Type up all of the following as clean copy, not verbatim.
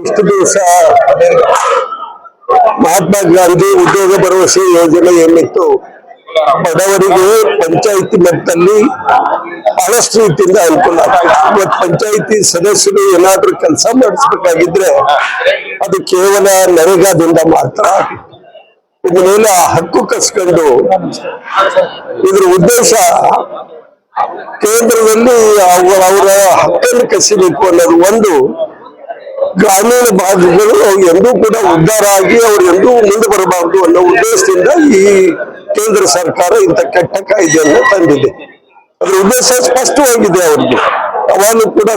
ಇಷ್ಟು ದಿವಸ ಮಹಾತ್ಮ ಗಾಂಧಿ ಉದ್ಯೋಗ ಭರವಸೆ ಯೋಜನೆ ಏನಿತ್ತು, ಬಡವರಿಗೆ ಪಂಚಾಯಿತಿ ಮಟ್ಟದಲ್ಲಿ ಬಹಳಷ್ಟು ರೀತಿಯಿಂದ ಅನುಕೂಲ ಆಗ್ತದೆ. ಇವತ್ತು ಪಂಚಾಯಿತಿ ಸದಸ್ಯರು ಏನಾದ್ರೂ ಕೆಲಸ ಮಾಡಿಸ್ಬೇಕಾಗಿದ್ರೆ ಅದು ಕೇವಲ ನರೇಗಾದಿಂದ ಮಾತ್ರ. ಇದ್ರ ಮೇಲೆ ಹಕ್ಕು ಕಸ್ಕೊಂಡು ಇದ್ರ ಉದ್ದೇಶ ಕೇಂದ್ರದಲ್ಲಿ ಅವರ ಹಕ್ಕನ್ನು ಕಸಿಬೇಕು ಅನ್ನೋದು ಒಂದು. ಗ್ರಾಮೀಣ ಭಾಗಗಳು ಎಂದೂ ಕೂಡ ಉದ್ಧಾರ ಆಗಿ ಅವ್ರು ಎಂದೂ ಮುಂದೆ ಬರಬಾರದು ಅನ್ನೋ ಉದ್ದೇಶದಿಂದ ಈ ಕೇಂದ್ರ ಸರ್ಕಾರ ಇಂಥ ಕೆಟ್ಟ ಕಾಯ್ದೆಯನ್ನು ತಂದಿದೆ. ಅದ್ರ ಉದ್ದೇಶ ಸ್ಪಷ್ಟವಾಗಿದೆ. ಅವ್ರಿಗೆ ಅವಾಗಲೂ ಕೂಡ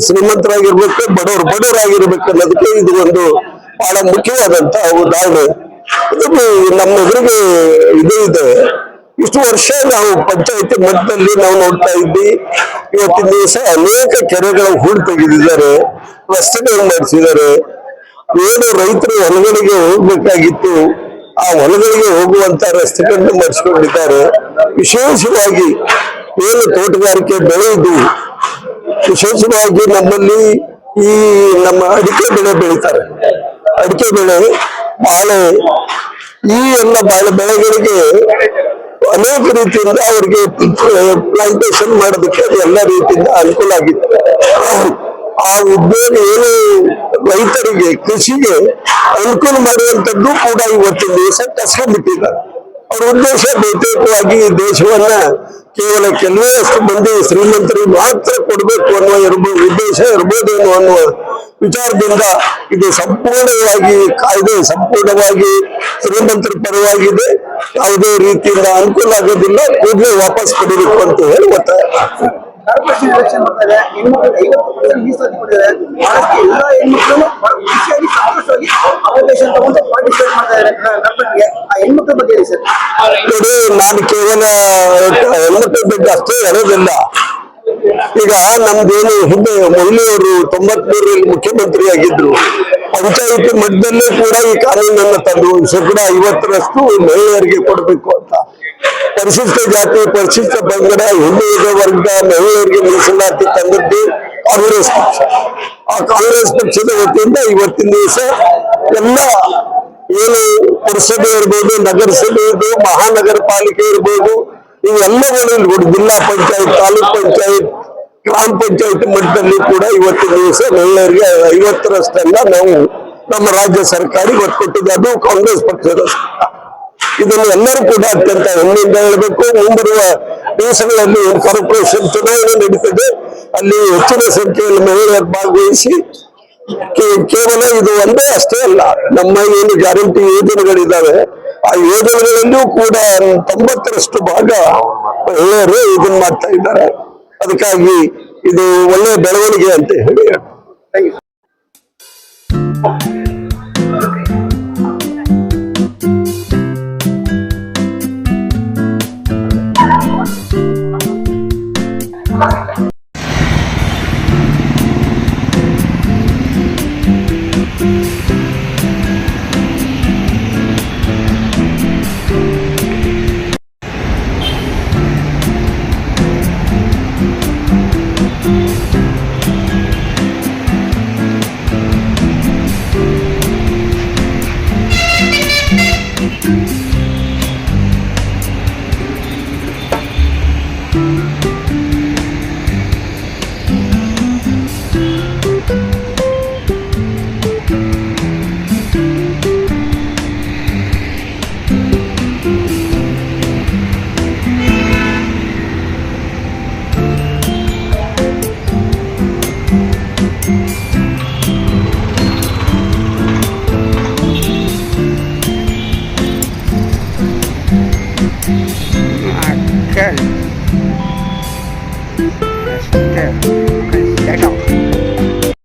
ಶ್ರೀಮಂತರಾಗಿರ್ಬೇಕು, ಬಡವರಾಗಿರ್ಬೇಕು ಅನ್ನೋದಕ್ಕೆ ಇದು ಒಂದು ಬಹಳ ಮುಖ್ಯವಾದಂತ ಉದಾಹರಣೆ. ನಮ್ಮ ಎದುರಿಗೆ ಇದೇ ಇದೆ. ಇಷ್ಟು ವರ್ಷ ನಾವು ಪಂಚಾಯತಿ ಮಟ್ಟದಲ್ಲಿ ನಾವು ನೋಡ್ತಾ ಇದ್ವಿ. ಇವತ್ತಿನ ದಿವಸ ಅನೇಕ ಕೆರೆಗಳ ಹೂಳು ತೆಗೆದಿದ್ದಾರೆ, ರಸ್ತೆಗಳನ್ನು ಮಾಡಿಸಿದ್ದಾರೆ. ಏನು ರೈತರು ಹೊಲಗಳಿಗೆ ಹೋಗ್ಬೇಕಾಗಿತ್ತು ಆ ಹೊಲಗಳಿಗೆ ಹೋಗುವಂತ ರಸ್ತೆಗಳನ್ನು ಮಾಡಿಸ್ಕೊಂಡಿದ್ದಾರೆ. ವಿಶೇಷವಾಗಿ ಏನು ತೋಟಗಾರಿಕೆ ಬೆಳೆ ಇದು, ವಿಶೇಷವಾಗಿ ನಮ್ಮಲ್ಲಿ ಈ ನಮ್ಮ ಅಡಿಕೆ ಬೆಳೆ ಬೆಳೀತಾರೆ. ಅಡಿಕೆ ಬೆಳೆ, ಬಾಳೆ, ಈ ಎಲ್ಲ ಬೆಳೆಗಳಿಗೆ ಅನೇಕ ರೀತಿಯಿಂದ ಅವ್ರಿಗೆ ಪ್ಲಾಂಟೇಶನ್ ಮಾಡೋದಕ್ಕೆ ಎಲ್ಲ ರೀತಿಯಿಂದ ಅನುಕೂಲ ಆಗಿತ್ತು. ಆ ಉದ್ಯೋಗ ಏನು ರೈತರಿಗೆ ಕೃಷಿಗೆ ಅನುಕೂಲ ಮಾಡುವಂತದ್ದು ಕೂಡ ಇವತ್ತಿನ ದಿವಸ ಕಸ್ಕೊಂಡ್ಬಿಟ್ಟಿದ್ದಾರೆ. ಅವ್ರ ಉದ್ದೇಶ ಬಹುತೇಕವಾಗಿ ದೇಶವನ್ನ ಕೇವಲ ಕೆಲವೇ ಮಂದಿ ಶ್ರೀಮಂತರಿಗೆ ಮಾತ್ರ ಕೊಡಬೇಕು ಅನ್ನುವ ಉದ್ದೇಶ ಇರ್ಬೋದೇನೋ ಅನ್ನುವ ವಿಚಾರದಿಂದ ಇದು ಸಂಪೂರ್ಣವಾಗಿ ಕಾಯ್ದೆ ಸಂಪೂರ್ಣವಾಗಿ ಶ್ರೀಮಂತರ ಪರವಾಗಿದೆ. ಯಾವುದೇ ರೀತಿಯಿಂದ ಅನುಕೂಲ ಆಗೋದಿಲ್ಲ, ಕೂಡಲೇ ವಾಪಸ್ ಪಡಿಬೇಕು ಅಂತ ಹೇಳಿ ಒತ್ತಾಯ. ನೋಡಿ, ನಾನು ಕೇವಲ ಹೆಣ್ಮಕ್ಳ ಬಗ್ಗೆ ಅಷ್ಟೇ ಹೇಳೋದಿಲ್ಲ. ಈಗ ನಮ್ದೇನು ಹಿಂದೆ ಮೊದಲಿಯವರು 93ರಲ್ಲಿ ಮುಖ್ಯಮಂತ್ರಿ ಆಗಿದ್ರು. ಪಂಚಾಯಿತಿ ಮಟ್ಟದಲ್ಲೇ ಕೂಡ ಈ ಕಾನೂನನ್ನ ತಂದು 50% ಮಹಿಳೆಯರಿಗೆ ಕೊಡಬೇಕು ಅಂತ. ಪರಿಶಿಷ್ಟ ಜಾತಿ, ಪರಿಶಿಷ್ಟ ಪಂಗಡ, ಹಿಂದುಳಿದ ವರ್ಗ ಮಹಿಳೆಯರಿಗೆ ಮೀಸಲಾತಿ ತಂದದ್ದು ಕಾಂಗ್ರೆಸ್ ಪಕ್ಷ. ಆ ಕಾಂಗ್ರೆಸ್ ಪಕ್ಷದ ವತಿಯಿಂದ ಇವತ್ತಿನ ದಿವಸ ಎಲ್ಲ ಏನು ಪುರಸಭೆ ಇರ್ಬೋದು, ನಗರಸಭೆ ಇರ್ಬೋದು, ಮಹಾನಗರ ಪಾಲಿಕೆ ಇರ್ಬೋದು, ಇವೆಲ್ಲಗಳು ಜಿಲ್ಲಾ ಪಂಚಾಯತ್, ತಾಲೂಕ್ ಪಂಚಾಯತ್, ಗ್ರಾಮ ಪಂಚಾಯತ್ ಮಟ್ಟದಲ್ಲಿ ಕೂಡ ಇವತ್ತಿನ ದಿವಸ ಮಹಿಳೆಯರಿಗೆ 50%ನ್ನ ನಾವು ನಮ್ಮ ರಾಜ್ಯ ಸರ್ಕಾರ ಒತ್ತು ಕೊಟ್ಟಿದೆ. ಅದು ಕಾಂಗ್ರೆಸ್ ಪಕ್ಷದ ಸರ್ಕಾರ. ಇದನ್ನು ಎಲ್ಲರೂ ಕೂಡ ಅತ್ಯಂತ ಹೆಮ್ಮೆಯಿಂದ ಹೇಳಬೇಕು. ಮುಂಬರುವ ದಿವಸಗಳಲ್ಲಿ ಕಾರ್ಪೊರೇಷನ್ ಚುನಾವಣೆ ನಡೀತದೆ. ಅಲ್ಲಿ ಹೆಚ್ಚಿನ ಸಂಖ್ಯೆಯಲ್ಲಿ ಮಹಿಳೆಯರು ಭಾಗವಹಿಸಿ ಕೇವಲ ಇದು ಒಂದೇ ಅಷ್ಟೇ ಅಲ್ಲ, ನಮ್ಮ ಏನು ಗ್ಯಾರಂಟಿ ಯೋಜನೆಗಳಿದ್ದಾವೆ ಆ ಯೋಜನೆಗಳಲ್ಲೂ ಕೂಡ 90% ಭಾಗ ಮಹಿಳೆಯರು ಇದನ್ನ ಮಾಡ್ತಾ ಇದ್ದಾರೆ. ಅದಕ್ಕಾಗಿ ಇದು ಒಳ್ಳೆಯ ಬೆಳವಣಿಗೆ ಅಂತ ಹೇಳಿ. Okay.